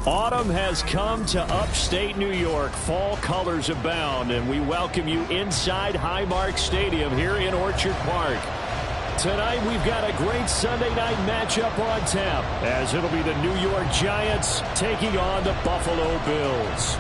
Autumn has come to upstate New York. Fall colors abound, and we welcome you inside Highmark Stadium here in Orchard Park. Tonight we've got a great Sunday night matchup on tap, as it'll be the New York Giants taking on the Buffalo Bills.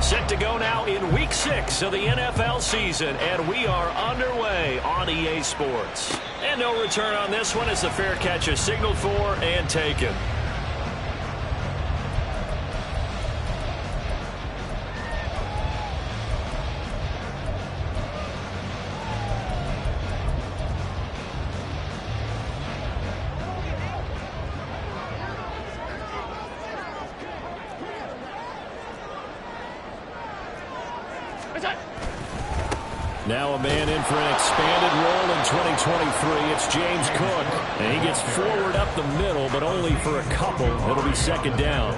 Set to go now in Week 6 of the NFL season, and we are underway on EA Sports. And no return on this one as the fair catch is signaled for and taken. Now a man in for an expanded role in 2023. It's James Cook, and he gets forward up the middle, but only for a couple. It'll be second down.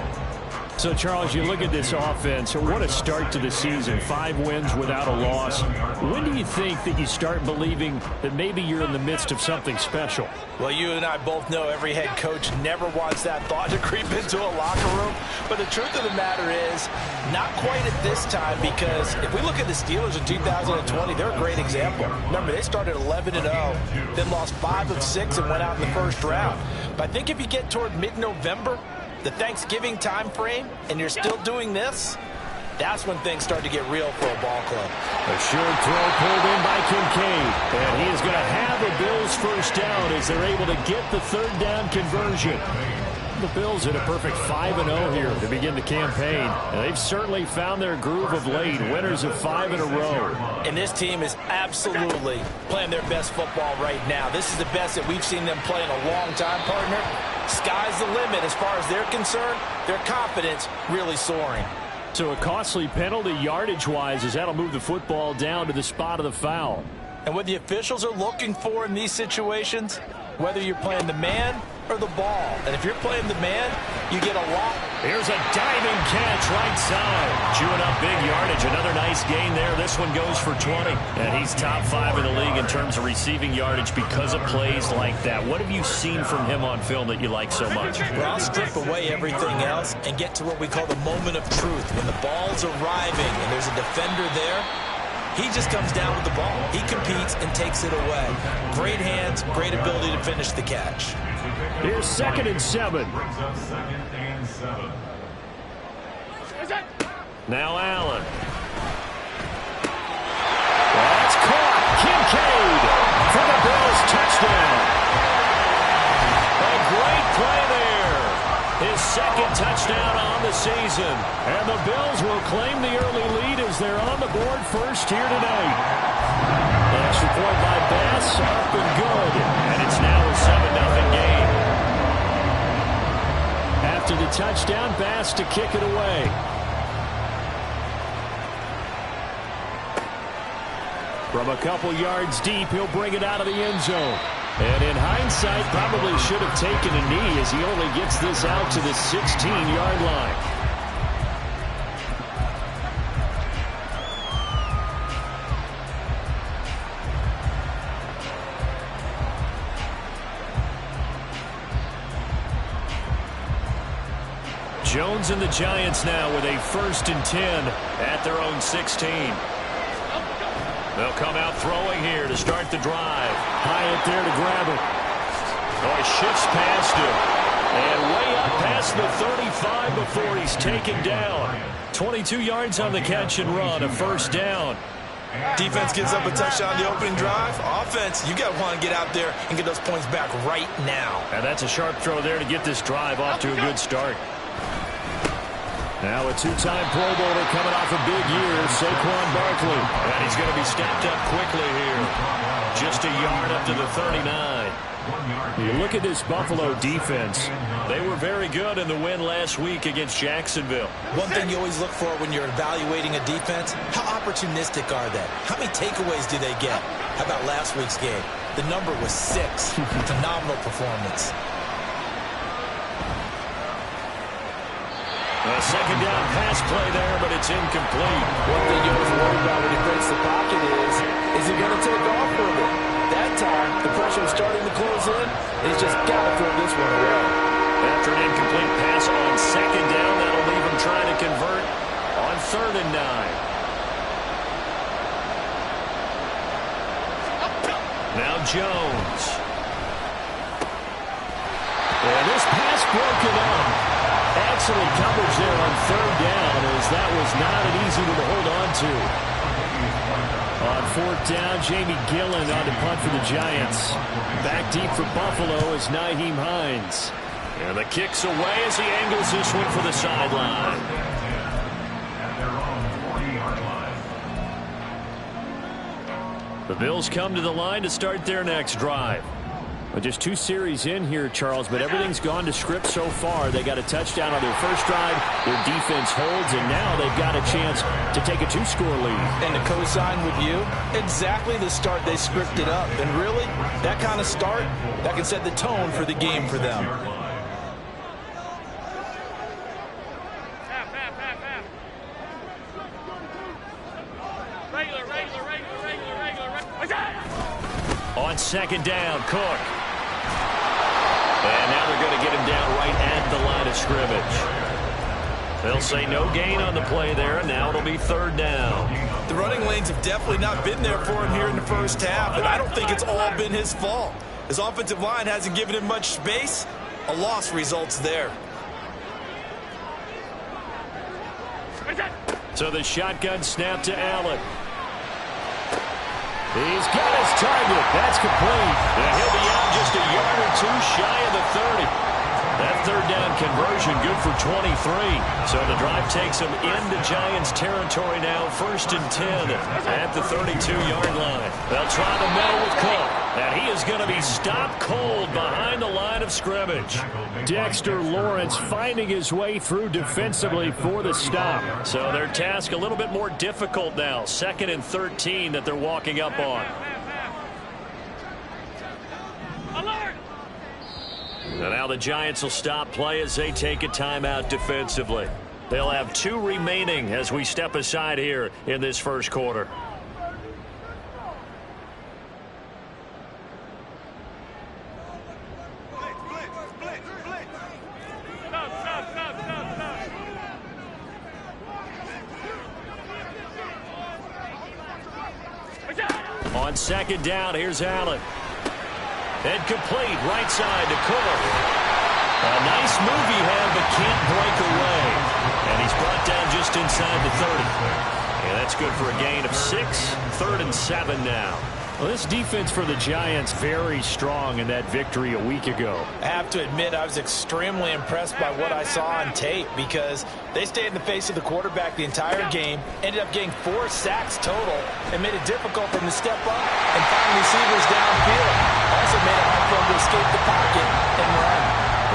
So, Charles, you look at this offense, what a start to the season. 5 wins without a loss. When do you think that you start believing that maybe you're in the midst of something special? Well, you and I both know every head coach never wants that thought to creep into a locker room. But the truth of the matter is, not quite at this time, because if we look at the Steelers in 2020, they're a great example. Remember, they started 11-0, then lost 5 of 6 and went out in the first round. But I think if you get toward mid-November, the Thanksgiving time frame, and you're still doing this, that's when things start to get real for a ball club. A short throw pulled in by Kincaid, and he is going to have the Bills first down as they're able to get the third down conversion. The Bills hit a perfect 5-0 here to begin the campaign, and they've certainly found their groove of late, winners of 5 in a row. And this team is absolutely playing their best football right now. This is the best that we've seen them play in a long time, partner. Sky's the limit as far as they're concerned. Their confidence really soaring. So a costly penalty yardage-wise as that'll move the football down to the spot of the foul. And what the officials are looking for in these situations, whether you're playing the man or the ball. And if you're playing the man, you get a lot. Here's a diving catch right side. Chewing up big yardage. Another nice gain there. This one goes for 20. And he's top 5 in the league in terms of receiving yardage because of plays like that. What have you seen from him on film that you like so much? Well, I'll strip away everything else and get to what we call the moment of truth. When the ball's arriving and there's a defender there, he just comes down with the ball. He competes and takes it away. Great hands, great ability to finish the catch. Here's 2nd and 7. Now Allen. That's caught. Kincaid for the Bills touchdown. A great play there. His 2nd touchdown on the season. And the Bills will claim the early lead as they're on the board first here tonight. The extra point by Bass, up and good. And it's now a 7-0 game. After the touchdown, Bass to kick it away. From a couple yards deep, he'll bring it out of the end zone. And in hindsight, probably should have taken a knee as he only gets this out to the 16-yard line. Jones and the Giants now with a 1st and 10 at their own 16. They'll come out throwing here to start the drive. Hyatt there to grab it. Oh, he shifts past him. And way up past the 35 before he's taken down. 22 yards on the catch and run, a 1st down. Defense gives up a touchdown on the opening drive. Offense, you got to want to get out there and get those points back right now. And that's a sharp throw there to get this drive off to a good start. Now a 2-time Pro Bowler coming off a big year, Saquon Barkley. And he's going to be stepped up quickly here. Just a yard up to the 39. You look at this Buffalo defense. They were very good in the win last week against Jacksonville. One thing you always look for when you're evaluating a defense, how opportunistic are they? How many takeaways do they get? How about last week's game? The number was 6. Phenomenal performance. A second down pass play there, but it's incomplete. One thing you always worry about when he breaks the pocket is he going to take off with it? That time, the pressure was starting to close in, and he's just got to throw this one away. After an incomplete pass on second down, that'll leave him trying to convert on 3rd and 9. Now Jones. And this pass broken up. Excellent coverage there on 3rd down, as that was not an easy one to hold on to. On 4th down, Jamie Gillen on to punt for the Giants. Back deep for Buffalo is Nyheim Hines. And the kick's away as he angles this one for the sideline. The Bills come to the line to start their next drive. Well, just 2 series in here, Charles, but everything's gone to script so far. They got a touchdown on their first drive. Their defense holds, and now they've got a chance to take a 2-score lead. And to co-sign with you, exactly the start they scripted up. And really, that kind of start, that can set the tone for the game for them. On second down, Cook. And now they're going to get him down right at the line of scrimmage. They'll say no gain on the play there, and now it'll be 3rd down. The running lanes have definitely not been there for him here in the first half, and I don't think it's all been his fault. His offensive line hasn't given him much space. A loss results there. So the shotgun snap to Allen. He's got his target. That's complete. And he'll be out just a yard or 2 shy of the 30. That 3rd down conversion good for 23. So the drive takes him into Giants territory now. 1st and 10 at the 32-yard line. They'll try the middle with Cook. And he is going to be stopped cold behind the line of scrimmage. Dexter Lawrence finding his way through defensively for the stop. So their task a little bit more difficult now. 2nd and 13 that they're walking up on. And now the Giants will stop play as they take a timeout defensively. They'll have 2 remaining as we step aside here in this first quarter. On second down, here's Allen. And complete, right side to Cook. A nice move he had, but can't break away. And he's brought down just inside the 30. And that's good for a gain of 6. 3rd and 7 now. Well, this defense for the Giants very strong in that victory a week ago. I have to admit, I was extremely impressed by what I saw on tape because they stayed in the face of the quarterback the entire game, ended up getting 4 sacks total, and made it difficult for him to step up and find receivers downfield. Also made it hard for him to escape the pocket and run.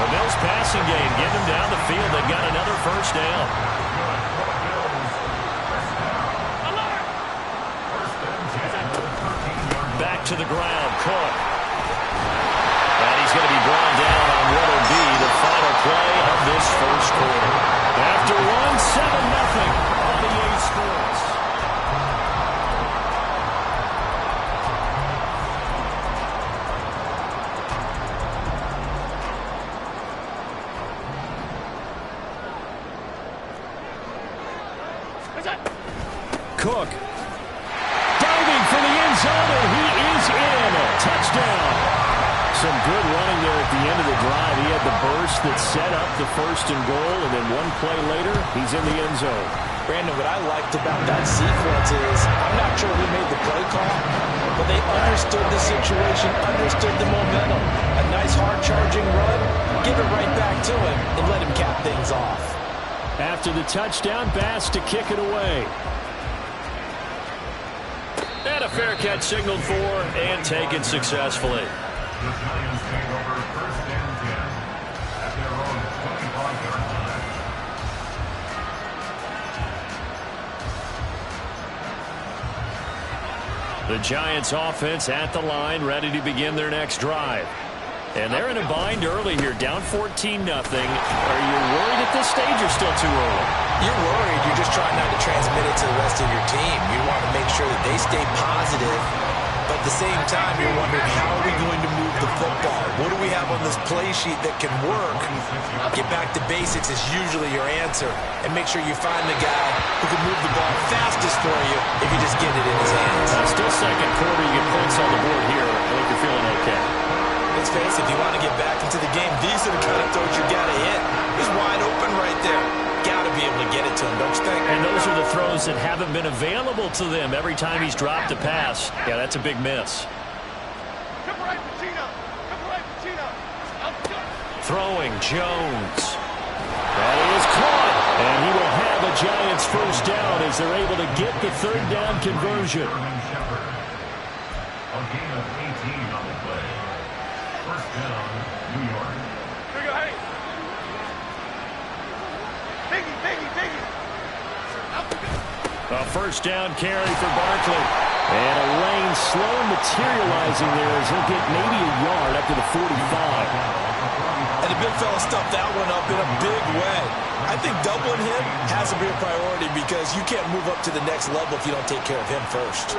The Bills passing game, getting them down the field. They've got another 1st down. Back to the ground, Cook. And he's going to be brought down on what will be the final play of this first quarter. After 1-7-0 on the EA Sports. Cook. Diving for the end zone, and he is in. Touchdown. Some good running there at the end of the drive. He had the burst that set up the 1st and goal, and then 1 play later, he's in the end zone. Brandon, what I liked about that sequence is I'm not sure who made the play call, but they understood the situation, understood the momentum. A nice hard-charging run, give it right back to him, and let him cap things off. After the touchdown, Bass to kick it away. And a fair catch signaled for and taken successfully. The Giants take over 1st and 10 at their own 25-yard line. The Giants offense at the line, ready to begin their next drive. And they're in a bind early here, down 14-0. Are you worried at this stage or still too early? You're worried. You're just trying not to transmit it to the rest of your team. You want to make sure that they stay positive. But at the same time, you're wondering, how are we going to move the football? What do we have on this play sheet that can work? Get back to basics is usually your answer. And make sure you find the guy who can move the ball fastest for you if you just get it in his hands. Still second quarter, you get points on the board here. I think you're feeling okay. Let's face it, if you want to get back into the game, these are the kind of throws you got to hit. He's wide open right there. Got to be able to get it to him, don't you think? And those are the throws that haven't been available to them every time he's dropped a pass. Yeah, that's a big miss. Throwing, Jones. That is caught. And he will have a Giants first down as they're able to get the third down conversion. A gain of 18 on the play. First down, New York. Here we go, hey. Biggie. A first down carry for Barkley. And a lane slow materializing there as he'll get maybe a yard up to the 45. And the big fella stuffed that one up in a big way. I think doubling him has to be a priority because you can't move up to the next level if you don't take care of him first.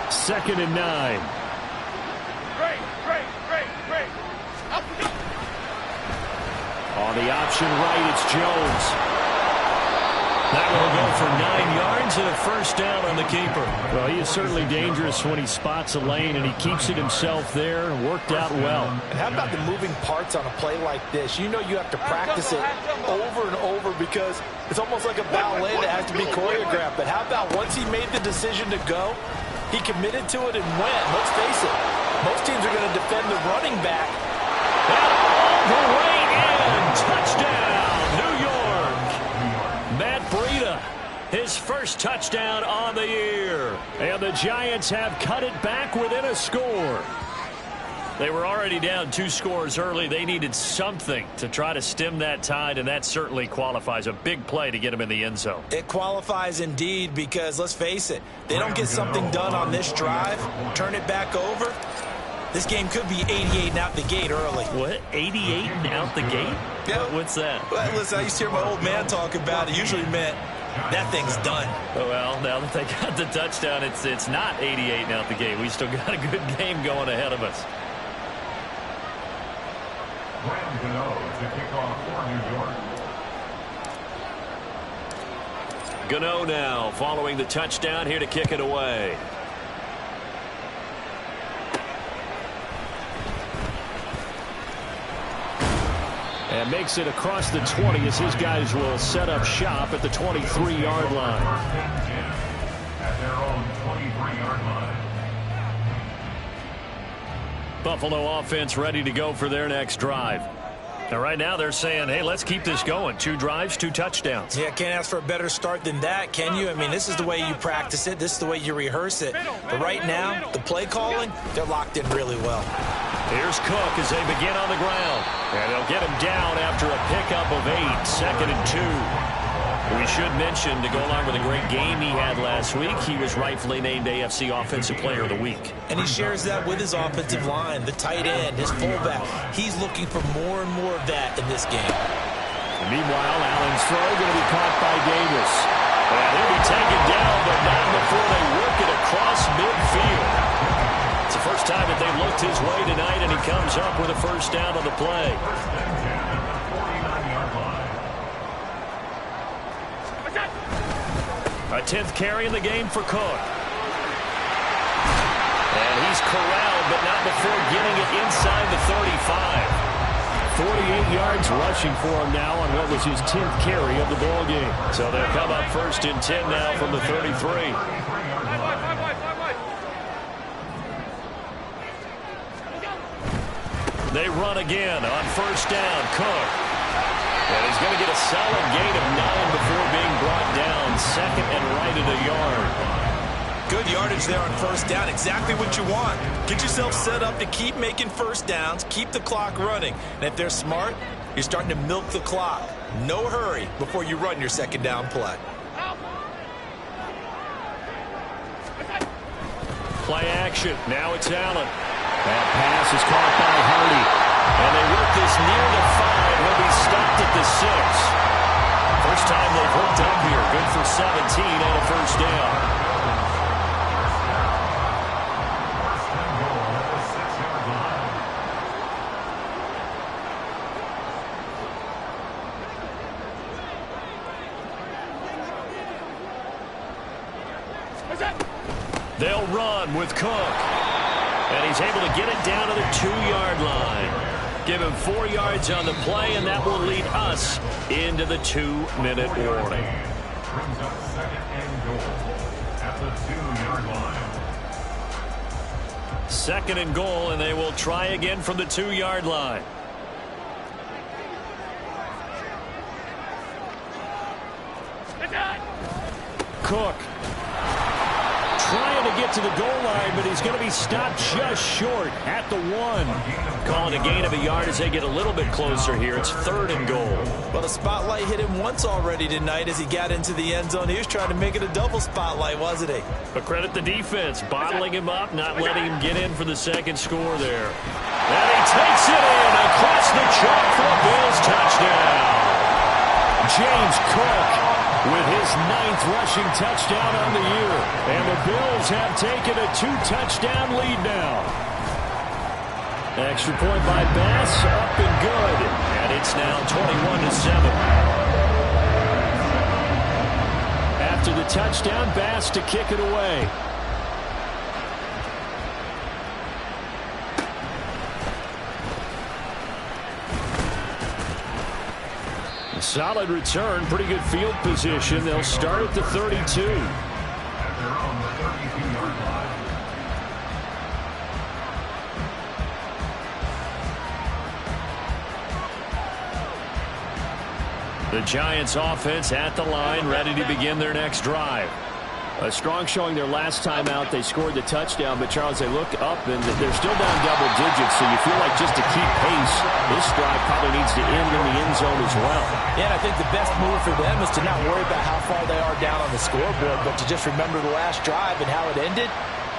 2nd and 9. Great. On the option right, it's Jones. That will go for 9 yards and a first down on the keeper. Well, he is certainly dangerous when he spots a lane, and he keeps it himself there and worked out well. And how about the moving parts on a play like this? You know you have to practice it over and over because it's almost like a ballet that has to be choreographed. But how about once he made the decision to go, he committed to it and went. Let's face it, most teams are going to defend the running back. And all the way in, touchdown, New York. Matt Breida, his first touchdown on the year. And the Giants have cut it back within a score. They were already down 2 scores early. They needed something to try to stem that tide, and that certainly qualifies. A big play to get him in the end zone. It qualifies indeed because, let's face it, they don't get something done on this drive, turn it back over, this game could be 88 and out the gate early. What? 88 and out the gate? Yeah. What's that? Well, listen, I used to hear my old man talk about it. Usually meant that thing's done. Well, now that they got the touchdown, it's not 88 and out the gate. We still got a good game going ahead of us. Graham Gano to kick off for New York. Gano now following the touchdown here to kick it away. And makes it across the 20 as his guys will set up shop at the 23-yard line. At their own 23-yard line. Buffalo offense ready to go for their next drive. Now, right now they're saying, hey, let's keep this going. 2 drives, 2 touchdowns. Yeah, can't ask for a better start than that, can you? I mean, this is the way you practice it. This is the way you rehearse it. But right now, the play calling, they're locked in really well. Here's Cook as they begin on the ground. And they'll get him down after a pickup of 8, 2nd and 2. We should mention, to go along with a great game he had last week, he was rightfully named AFC Offensive Player of the Week. And he shares that with his offensive line, the tight end, his fullback. He's looking for more and more of that in this game. And meanwhile, Allen's throw going to be caught by Davis. And he'll be taken down, but not before they work it across midfield. It's the first time that they've looked his way tonight, and he comes up with a first down on the play. A 10th carry in the game for Cook. And he's corralled, but not before getting it inside the 35. 48 yards rushing for him now on what was his 10th carry of the ball game. So they'll come up 1st and 10 now from the 33. They run again on first down. Cook. And he's going to get a solid gain of 9 before being brought down. 2nd and right at a yard. Good yardage there on first down. Exactly what you want. Get yourself set up to keep making first downs. Keep the clock running. And if they're smart, you're starting to milk the clock. No hurry before you run your 2nd down play. Play action. Now it's Allen. That pass is caught by Hardy. And they work this near the 5. He'll be stopped at the 6. First time they've hooked up here. Good for 17 and a first down. They'll run with Cook. And he's able to get it down to the 2-yard line. Give him 4 yards on the play, and that will lead us into the 2-minute warning. Brings up 2nd and goal at the 2-yard line. 2nd and goal, and they will try again from the 2-yard line. Cook trying to get to the goal line, but he's going to be stopped just short at the 1. Calling a gain of a yard as they get a little bit closer here. It's 3rd and goal. Well, the spotlight hit him once already tonight as he got into the end zone. He was trying to make it a double spotlight, wasn't he? But credit the defense, bottling him up, not letting him get in for the 2nd score there. And he takes it in across the chalk for a Bills touchdown. James Cook with his 9th rushing touchdown on the year. And the Bills have taken a 2-touchdown lead now. Extra point by Bass, up and good. And it's now 21-7. After the touchdown, Bass to kick it away. Solid return, pretty good field position. They'll start at the 32. At their own 32-yard line. The Giants offense at the line, ready to begin their next drive. A strong showing their last time out. They scored the touchdown, but Charles, they look up and they're still down double digits, so you feel like just to keep pace, this drive probably needs to end in the end zone as well. Yeah, and I think the best move for them is to not worry about how far they are down on the scoreboard, but to just remember the last drive and how it ended.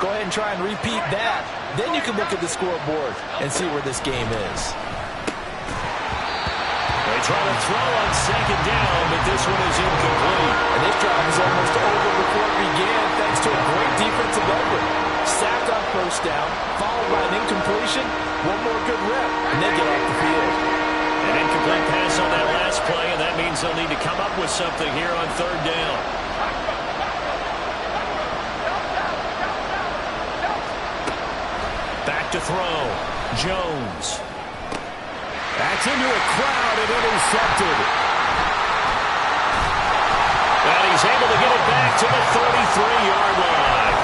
Go ahead and try and repeat that. Then you can look at the scoreboard and see where this game is. They try to throw on 2nd down, but this one is incomplete. And this drive is almost over before it began thanks to a great defensive effort. Sacked on 1st down, followed by an incompletion, one more good rep, and they get off the field. An incomplete pass on that last play, and that means they'll need to come up with something here on 3rd down. Back to throw. Jones. That's into a crowd and intercepted. And he's able to get it back to the 33-yard line.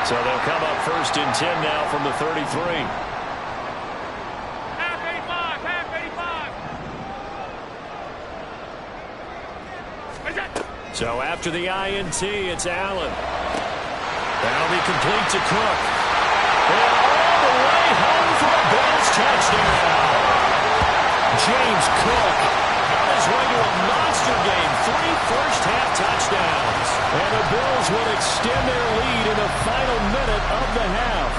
So they'll come up 1st and 10 now from the 33. Half 85. So after the INT, it's Allen. That'll be complete to Cook. And all the way home for a Bills touchdown. James Cook on his way to a monster game. 3 first-half touchdowns. And the Bills will extend their lead in the final minute of the half.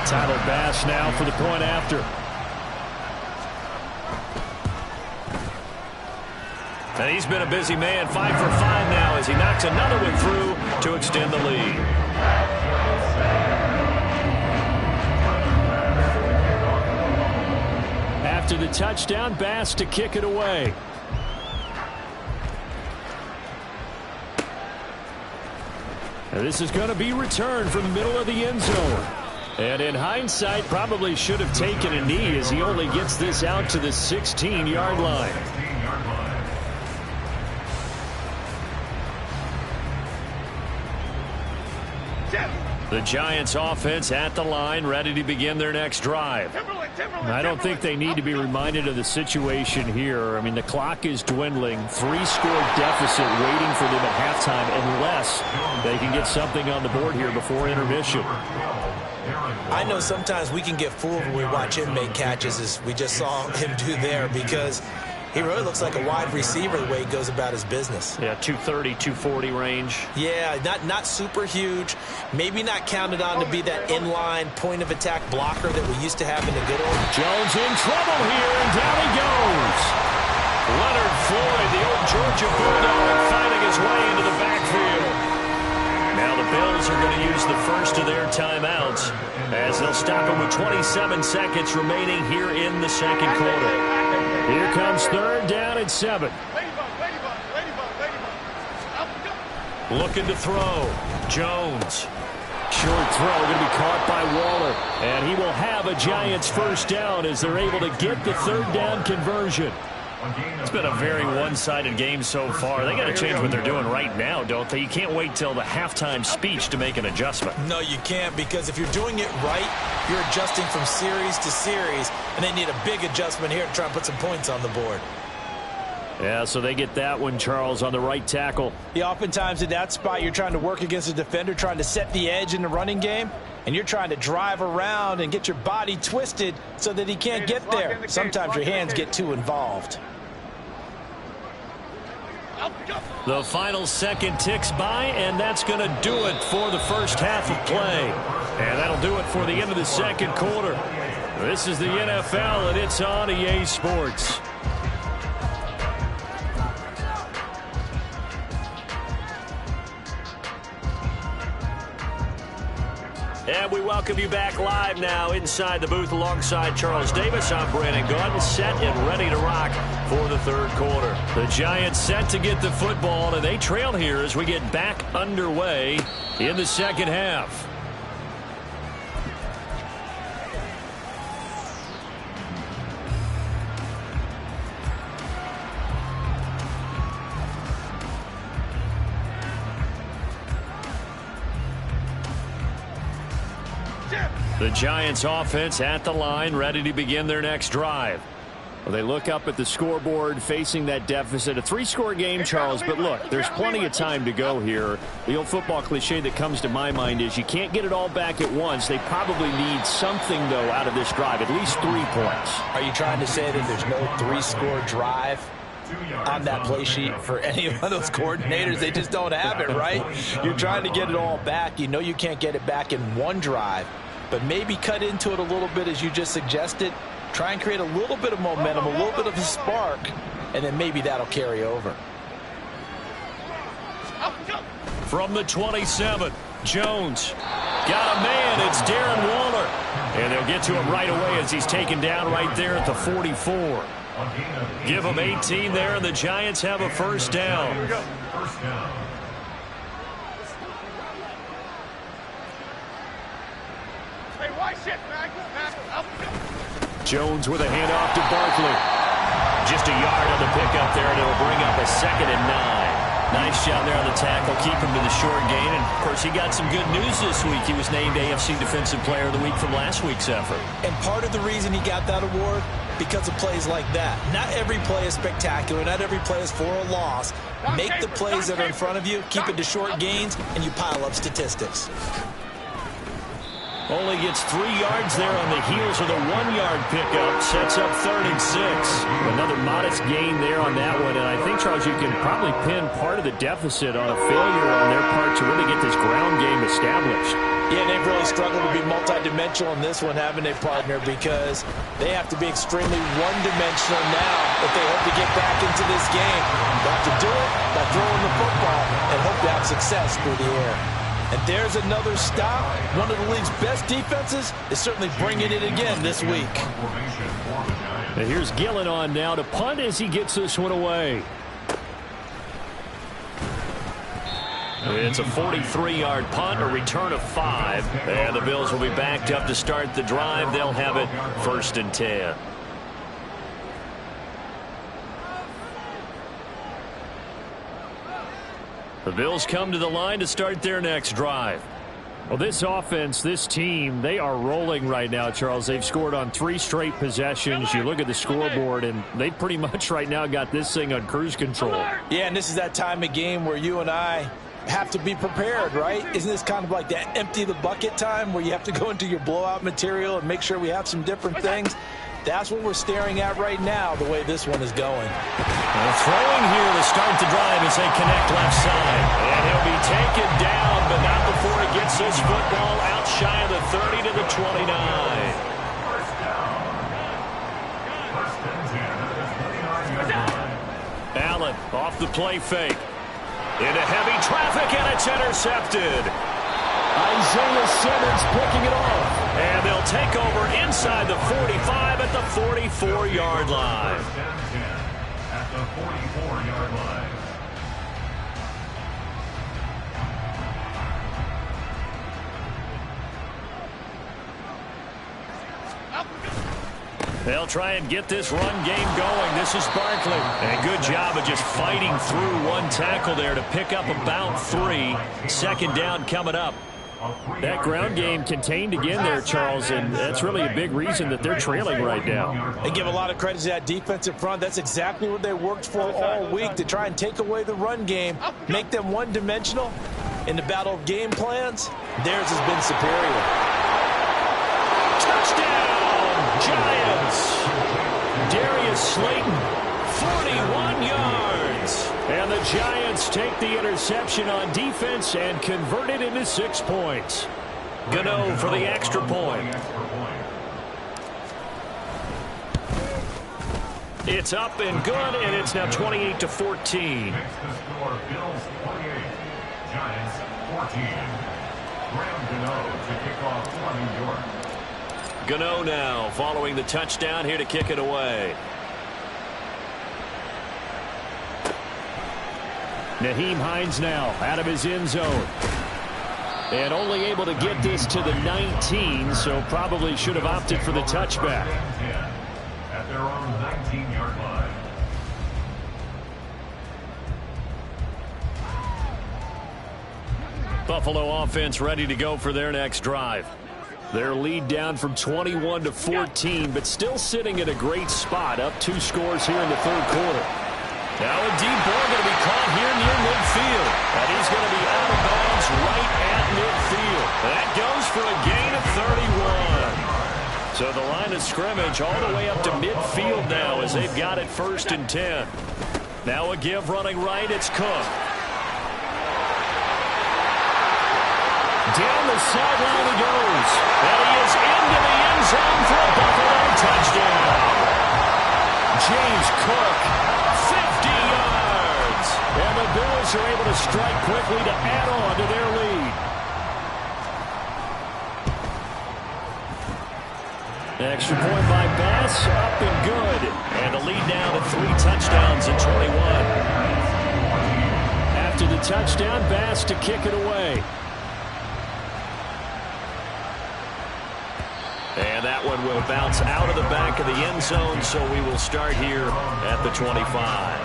Tyler Bass now for the point after. And he's been a busy man, 5 for 5 now as he knocks another one through to extend the lead. After the touchdown, Bass to kick it away. Now this is going to be returned from the middle of the end zone. And in hindsight, probably should have taken a knee as he only gets this out to the 16-yard line. The Giants offense at the line, ready to begin their next drive. I don't think they need to be reminded of the situation here. I mean, the clock is dwindling. 3-score deficit waiting for them at halftime unless they can get something on the board here before intermission. I know sometimes we can get fooled when we watch him make catches, as we just saw him do there, because He really looks like a wide receiver the way he goes about his business. Yeah, 230, 240 range. Yeah, not super huge. Maybe not counted on to be that inline point-of-attack blocker that we used to have in the good old. Jones in trouble here, and down he goes. Leonard Floyd, the old Georgia Bulldog, finding his way into the backfield. Now the Bills are going to use the first of their timeouts as they'll stop him with 27 seconds remaining here in the second quarter. Here comes third down at 7. Looking to throw. Jones. Short throw going to be caught by Waller. And he will have a Giants first down as they're able to get the third down conversion. It's been a very one-sided game so far. They got to change what they're doing right now, don't they? You can't wait till the halftime speech to make an adjustment. No, you can't, because if you're doing it right, you're adjusting from series to series, and they need a big adjustment here to try and put some points on the board. Yeah, so they get that one, Charles, on the right tackle. Yeah, oftentimes in that spot, you're trying to work against a defender, trying to set the edge in the running game, and you're trying to drive around and get your body twisted so that he can't get there. Sometimes your hands get too involved. The final second ticks by, and that's going to do it for the first half of play. And that'll do it for the end of the second quarter. This is the NFL, and it's on EA Sports. And we welcome you back live now inside the booth alongside Charles Davis. I'm Brandon Gaudin, set and ready to rock for the third quarter. The Giants set to get the football, and they trail here as we get back underway in the second half. The Giants offense at the line, ready to begin their next drive. Well, they look up at the scoreboard facing that deficit. A 3-score game, Charles, but look, there's plenty of time to go here. The old football cliche that comes to my mind is you can't get it all back at once. They probably need something, though, out of this drive, at least 3 points. Are you trying to say that there's no 3-score drive on that play sheet for any of those coordinators? They just don't have it, right? You're trying to get it all back. You know you can't get it back in one drive, but maybe cut into it a little bit as you just suggested. Try and create a little bit of momentum, a little bit of a spark, and then maybe that'll carry over. From the 27, Jones got a man. It's Darren Waller. And they'll get to him right away as he's taken down right there at the 44. Give him 18 there, and the Giants have a first down. Jones with a handoff to Barkley. Just a yard on the pickup there, and it'll bring up a 2nd and 9. Nice job there on the tackle, keep him to the short gain. And, of course, he got some good news this week. He was named AFC Defensive Player of the Week from last week's effort. And part of the reason he got that award, because of plays like that. Not every play is spectacular. Not every play is for a loss. Make the plays that are in front of you, keep it to short gains, and you pile up statistics. Only gets 3 yards there on the heels of the 1-yard pickup. Sets up 3rd and 6. Another modest gain there on that one. And I think, Charles, you can probably pin part of the deficit on a failure on their part to really get this ground game established. Yeah, they've really struggled to be multidimensional in this one, haven't they, partner? Because they have to be extremely one-dimensional now if they hope to get back into this game. They have to do it by throwing the football and hope to have success through the air. And there's another stop. One of the league's best defenses is certainly bringing it again this week. And here's Gillen on now to punt as he gets this one away. It's a 43-yard punt, a return of 5. And the Bills will be backed up to start the drive. They'll have it 1st and 10. The Bills come to the line to start their next drive. Well, this offense, this team, they are rolling right now, Charles. They've scored on 3 straight possessions. You look at the scoreboard, and they pretty much right now got this thing on cruise control. Yeah, and this is that time of game where you and I have to be prepared, right? Isn't this kind of like that empty the bucket time where you have to go into your blowout material and make sure we have some different things? That's what we're staring at right now, the way this one is going. Throwing here to start the drive as they connect left side. And he'll be taken down, but not before he gets this football out shy of the 30 to the 29. Allen off the play fake. Into heavy traffic, and it's intercepted. Isaiah Simmons picking it off. And they'll take over inside the 45 at the 44-yard line. At the 44-yard line. They'll try and get this run game going. This is Barkley. And good job of just fighting through one tackle there to pick up about 3. Second down coming up. That ground game contained again there, Charles, and that's really a big reason that they're trailing right now. They give a lot of credit to that defensive front. That's exactly what they worked for all week, to try and take away the run game, make them one-dimensional. In the battle of game plans, theirs has been superior. Touchdown, Giants! Darius Slayton, 41 yards. And the Giants take the interception on defense and convert it into 6 points. Gano for the extra point. It's up and good, and it's now 28 to 14. Makes the score Bills 28, Giants 14. Graham Gano to kick off for New York. Gano now following the touchdown here to kick it away. Nyheim Hines now out of his end zone. And only able to get this to the 19, so probably should have opted for the touchback. At their own 19-yard line. Buffalo offense ready to go for their next drive. Their lead down from 21 to 14, but still sitting at a great spot, up 2 scores here in the third quarter. Now a deep ball going to be caught here near midfield. And he's going to be out of bounds right at midfield. That goes for a gain of 31. So the line of scrimmage all the way up to midfield now as they've got it 1st and 10. Now a give running right, it's Cook. Down the sideline he goes. And he is into the end zone for a Buffalo touchdown. James Cook, 50 yards. And the Bills are able to strike quickly to add on to their lead. Extra point by Bass, up and good. And a lead now to 3 touchdowns in 21. After the touchdown, Bass to kick it away. And that one will bounce out of the back of the end zone, so we will start here at the 25.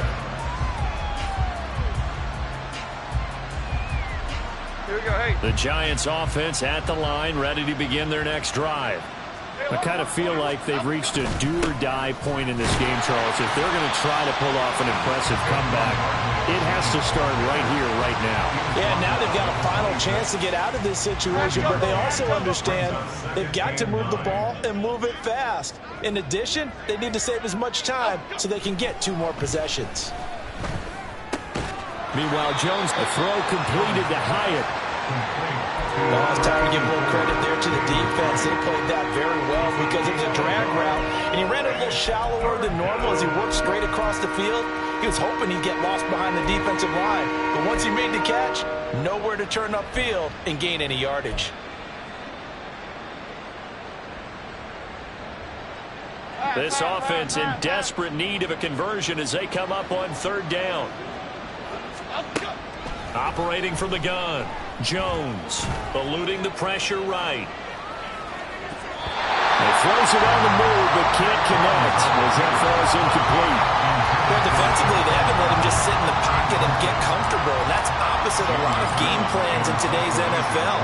Here we go, hey. The Giants offense at the line, ready to begin their next drive. I kind of feel like they've reached a do-or-die point in this game, Charles. If they're going to try to pull off an impressive comeback, it has to start right here, right now. Yeah, now they've got a final chance to get out of this situation, but they also understand they've got to move the ball and move it fast. In addition, they need to save as much time so they can get 2 more possessions. Meanwhile, Jones, a throw completed to Hyatt. Well, it's time to give a little credit there to the defense. They played that very well because it was a drag route, and he ran it a little shallower than normal as he worked straight across the field. He was hoping he'd get lost behind the defensive line, but once he made the catch, nowhere to turn upfield and gain any yardage. This offense in desperate need of a conversion as they come up on 3rd down. Operating from the gun. Jones eluding the pressure right. He throws it on the move, but can't connect as that falls incomplete. Well, defensively, they haven't let him just sit in the pocket and get comfortable, and that's opposite a lot of game plans in today's NFL.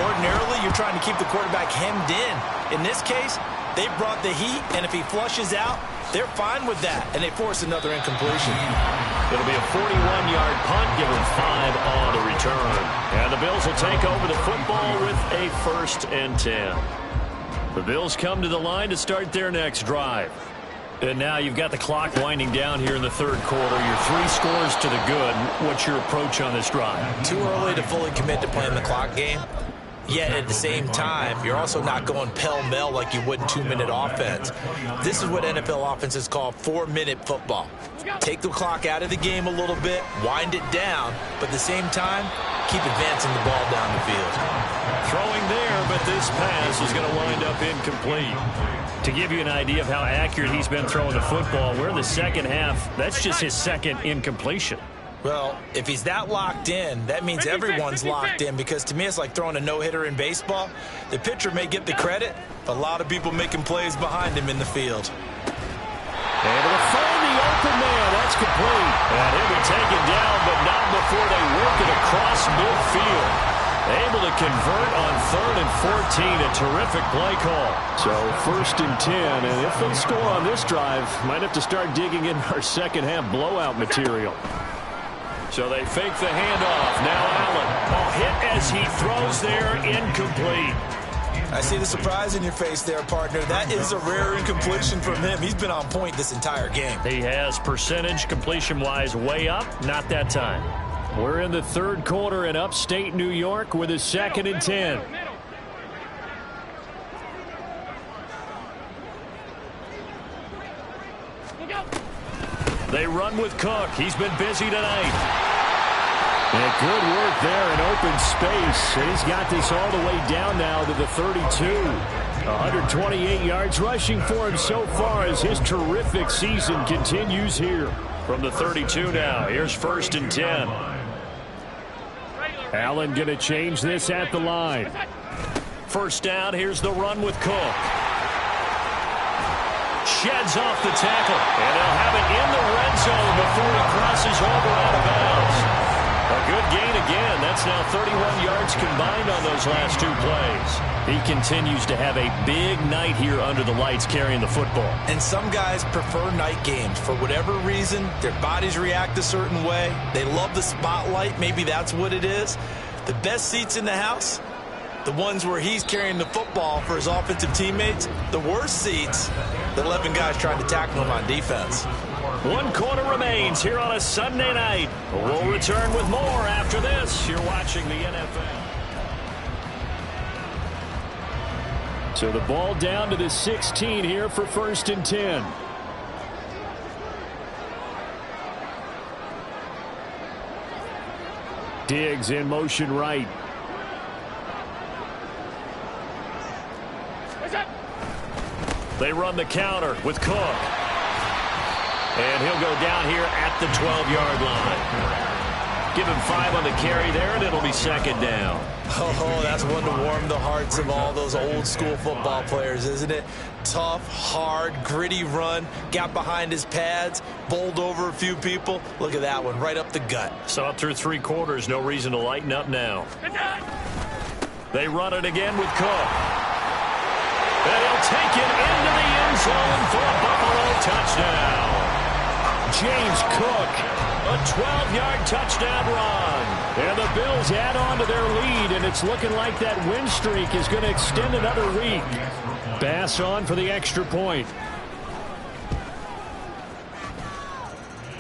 Ordinarily, you're trying to keep the quarterback hemmed in. In this case, they brought the heat, and if he flushes out, they're fine with that, and they force another incompletion. It'll be a 41-yard punt, give him 5 on the return. And the Bills will take over the football with a 1st and 10. The Bills come to the line to start their next drive. And now you've got the clock winding down here in the third quarter. You're 3 scores to the good. What's your approach on this drive? Too early to fully commit to playing the clock game. Yet at the same time, you're also not going pell-mell like you would in 2-minute offense. This is what NFL offenses call 4-minute football. Take the clock out of the game a little bit, wind it down, but at the same time, keep advancing the ball down the field. Throwing there, but this pass is going to wind up incomplete. To give you an idea of how accurate he's been throwing the football, we're in the second half. That's just his second incompletion. Well, if he's that locked in, that means everyone's locked in, because to me it's like throwing a no-hitter in baseball. The pitcher may get the credit, but a lot of people making plays behind him in the field. Able to find the open man. That's complete. And he'll be taken down, but not before they work it across midfield. Able to convert on 3rd and 14. A terrific play call. So 1st and 10. And if they score on this drive, might have to start digging in our second half blowout material. So they fake the handoff. Now Allen. Ball hit as he throws there. Incomplete. I see the surprise in your face there, partner. That is a rare incompletion from him. He's been on point this entire game. He has percentage completion-wise way up. Not that time. We're in the third quarter in upstate New York with a 2nd and 10. They run with Cook. He's been busy tonight. And good work there in open space. And he's got this all the way down now to the 32. 128 yards rushing for him so far as his terrific season continues here. From the 32 now, here's 1st and 10. Allen going to change this at the line. First down, here's the run with Cook. Sheds off the tackle, and they'll have it in the red zone before he crosses over out of bounds. A good gain again. That's now 31 yards combined on those last 2 plays. He continues to have a big night here under the lights carrying the football. And some guys prefer night games. For whatever reason, their bodies react a certain way. They love the spotlight. Maybe that's what it is. The best seats in the house, the ones where he's carrying the football for his offensive teammates. The worst seats, the 11 guys trying to tackle him on defense. 1 quarter remains here on a Sunday night. We'll return with more after this. You're watching the NFL. So the ball down to the 16 here for 1st and 10. Diggs in motion right. They run the counter with Cook. And he'll go down here at the 12-yard line. Give him 5 on the carry there, and it'll be 2nd down. Oh, that's one to warm the hearts of all those old-school football players, isn't it? Tough, hard, gritty run. Got behind his pads, bowled over a few people. Look at that one, right up the gut. Saw it through 3 quarters. No reason to lighten up now. They run it again with Cook. And he'll take it into the end zone for a Buffalo touchdown. James Cook, a 12-yard touchdown run. And the Bills add on to their lead, and it's looking like that win streak is going to extend another week. Bass on for the extra point.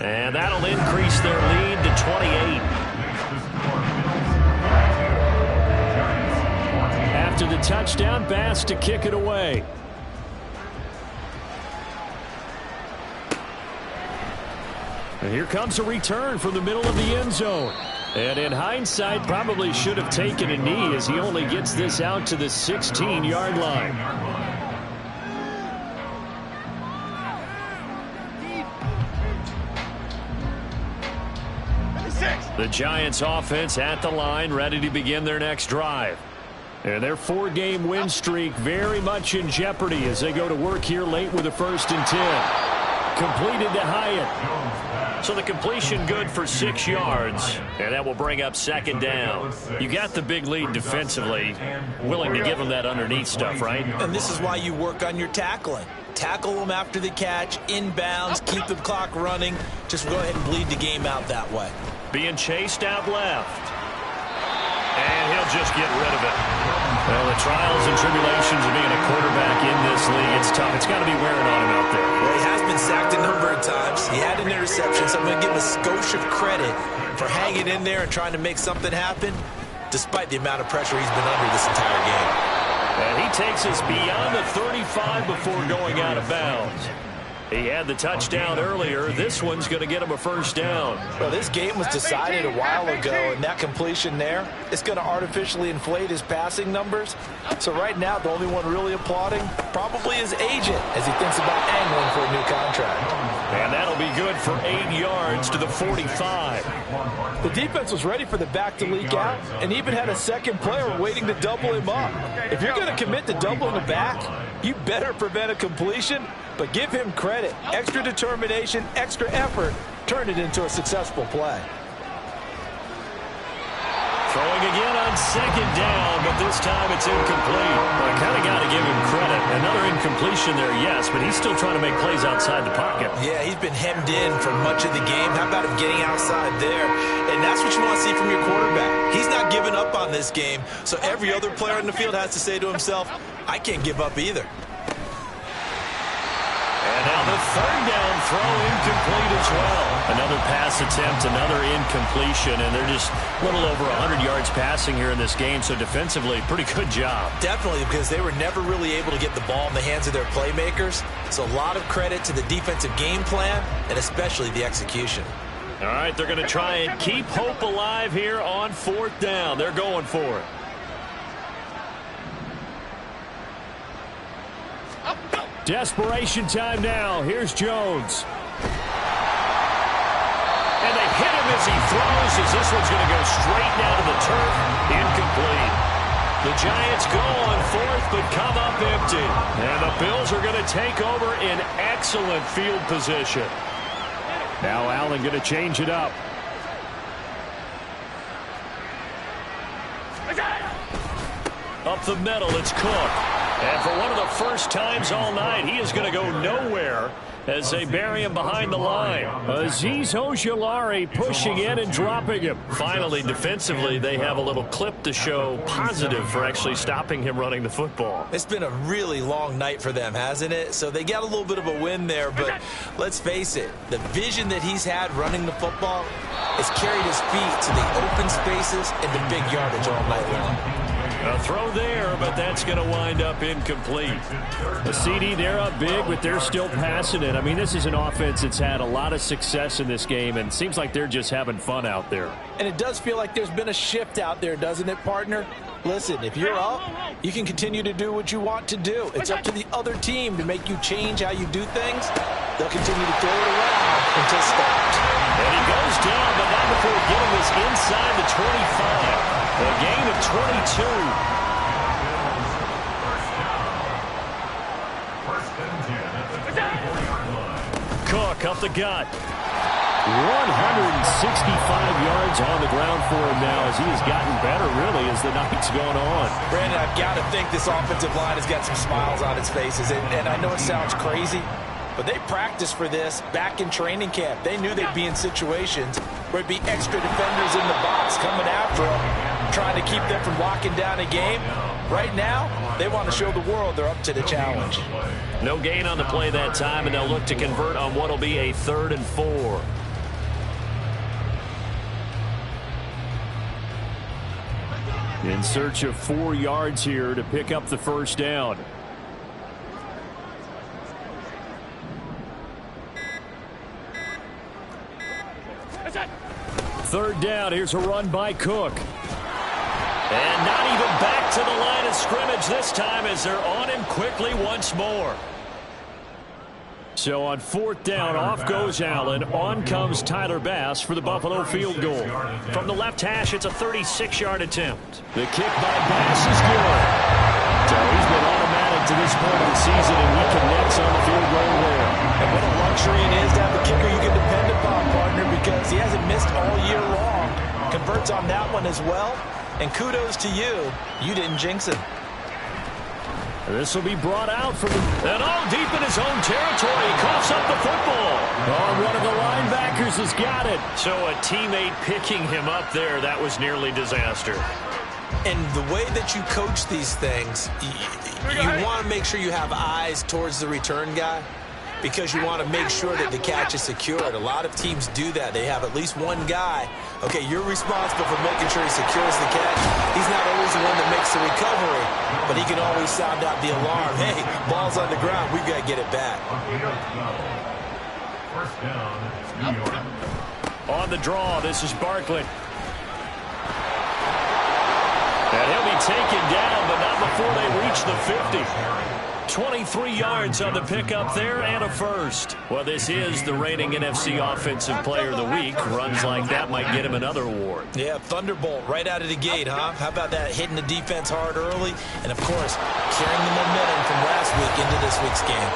And that'll increase their lead to 28. After the touchdown, Bass to kick it away. And here comes a return from the middle of the end zone. And in hindsight, probably should have taken a knee as he only gets this out to the 16-yard line. The Giants offense at the line, ready to begin their next drive. And their 4-game win streak very much in jeopardy as they go to work here late with a 1st and 10. Completed to Hyatt. So the completion good for 6 yards, and that will bring up 2nd down. You got the big lead defensively, willing to give them that underneath stuff, right? And this is why you work on your tackling. Tackle them after the catch, inbounds, keep the clock running. Just go ahead and bleed the game out that way. Being chased out left. And he'll just get rid of it. Well, the trials and tribulations of being a quarterback in this league, it's tough. It's got to be wearing on him out there. Well, he has been sacked a number of times. He had an interception, so I'm going to give him a skosh of credit for hanging in there and trying to make something happen, despite the amount of pressure he's been under this entire game. And he takes us beyond the 35 before going out of bounds. He had the touchdown earlier. This one's going to get him a first down. Well, this game was decided a while ago, and that completion there is going to artificially inflate his passing numbers. So right now, the only one really applauding probably his agent as he thinks about angling for a new contract. And that'll be good for 8 yards to the 45. The defense was ready for the back to leak out and even had a second player waiting to double him up. If you're going to commit to doubling the back, you better prevent a completion, but give him credit. Extra determination, extra effort, turn it into a successful play. Throwing again on second down, but this time it's incomplete. I kind of got to give him credit. Another incompletion there, yes, but he's still trying to make plays outside the pocket. Yeah, he's been hemmed in for much of the game. How about him getting outside there? And that's what you want to see from your quarterback. He's not giving up on this game, so every other player in the field has to say to himself, I can't give up either. And now the third down throw incomplete as well. Another pass attempt, another incompletion, and they're just a little over 100 yards passing here in this game, so defensively, pretty good job. Definitely, because they were never really able to get the ball in the hands of their playmakers. So a lot of credit to the defensive game plan, and especially the execution. All right, they're going to try and keep hope alive here on fourth down. They're going for it. Desperation time now. Here's Jones. And they hit him as he throws, as this one's going to go straight down to the turf. Incomplete. The Giants go on fourth, but come up empty. And the Bills are going to take over in excellent field position. Now Allen going to change it up. Up the middle, it's Cook. And for one of the first times all night, he is going to go nowhere as they bury him behind the line. Azeez Ojulari pushing in and dropping him. Finally, defensively, they have a little clip to show positive for actually stopping him running the football. It's been a really long night for them, hasn't it? So they got a little bit of a win there, but let's face it, the vision that he's had running the football has carried his feet to the open spaces and the big yardage all night long. A throw there, but that's going to wind up incomplete. The CD, they're up big, but they're still passing it. I mean, this is an offense that's had a lot of success in this game, and it seems like they're just having fun out there. And it does feel like there's been a shift out there, doesn't it, partner? Listen, if you're up, you can continue to do what you want to do. It's up to the other team to make you change how you do things. They'll continue to throw it around until stopped. And he goes down, but not before getting this inside the 25. A gain of 22. Cook up the gut. 165 yards on the ground for him now as he has gotten better, really, as the night's gone on. Brandon, I've got to think this offensive line has got some smiles on its faces. And I know it sounds crazy, but they practiced for this back in training camp. They knew they'd be in situations where it'd be extra defenders in the box coming after them, trying to keep them from locking down a game. Right now, they want to show the world they're up to the challenge. No gain on the play that time, and they'll look to convert on what will be a 3rd and 4. In search of 4 yards here to pick up the first down. Third down, here's a run by Cook. And not even back to the line of scrimmage this time as they're on him quickly once more. So on 4th down, off goes Allen. On comes Tyler Bass for the Buffalo field goal. From the left hash, it's a 36-yard attempt. The kick by Bass is good. So he's been automatic to this point of the season, and he connects on the field goal there. And what a luxury it is to have the kicker you can depend upon, partner, because he hasn't missed all year long. Converts on that one as well. And kudos to you. You didn't jinx him. This will be brought out from and all deep in his own territory. He coughs up the football. Oh, one of the linebackers has got it. So a teammate picking him up there, that was nearly disaster. And the way that you coach these things, you want to make sure you have eyes towards the return guy because you want to make sure that the catch is secured. A lot of teams do that. They have at least one guy. Okay, you're responsible for making sure he secures the catch. He's not always the one that makes the recovery, but he can always sound out the alarm. Hey, ball's on the ground. We've got to get it back. First down, New York. On the draw, this is Barkley. And he'll be taken down, but not before they reach the 50. 23 yards on the pickup there and a first. Well, this is the reigning NFC Offensive Player of the Week. Runs like that might get him another award. Yeah, thunderbolt right out of the gate, huh? How about that, hitting the defense hard early? And, of course, carrying the momentum from last week into this week's game.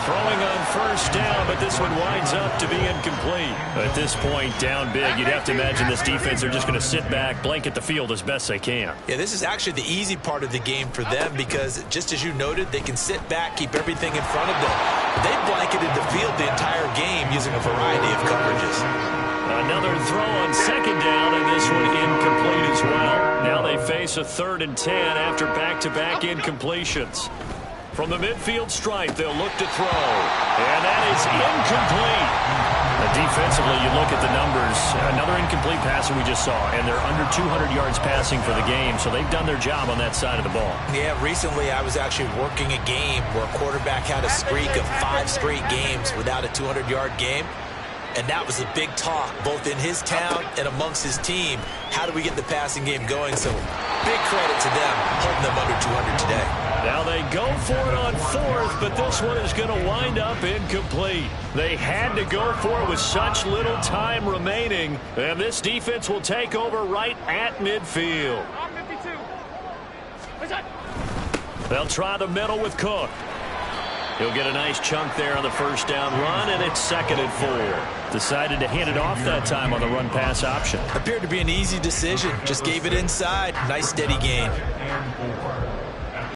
Throwing on first down, but this one winds up to be incomplete. At this point, down big, you'd have to imagine this defense are just going to sit back, blanket the field as best they can. Yeah, this is actually the easy part of the game for them because, just as you noted, they can sit back, keep everything in front of them. They blanketed the field the entire game using a variety of coverages. Another throw on second down, and this one incomplete as well. Now they face a 3rd and 10 after back-to-back incompletions. From the midfield stripe, they'll look to throw. And that is incomplete. Defensively, you look at the numbers. Another incomplete passer we just saw, and they're under 200 yards passing for the game, so they've done their job on that side of the ball. Yeah, recently I was actually working a game where a quarterback had a streak of 5 straight games without a 200-yard game. And that was a big talk, both in his town and amongst his team. How do we get the passing game going? So big credit to them, holding them under 200 today. Now they go for it on 4th, but this one is going to wind up incomplete. They had to go for it with such little time remaining. And this defense will take over right at midfield. They'll try the middle with Cook. He'll get a nice chunk there on the first down run, and it's 2nd and 4. Decided to hand it off that time on the run-pass option. Appeared to be an easy decision. Just gave it inside. Nice steady gain. And 4.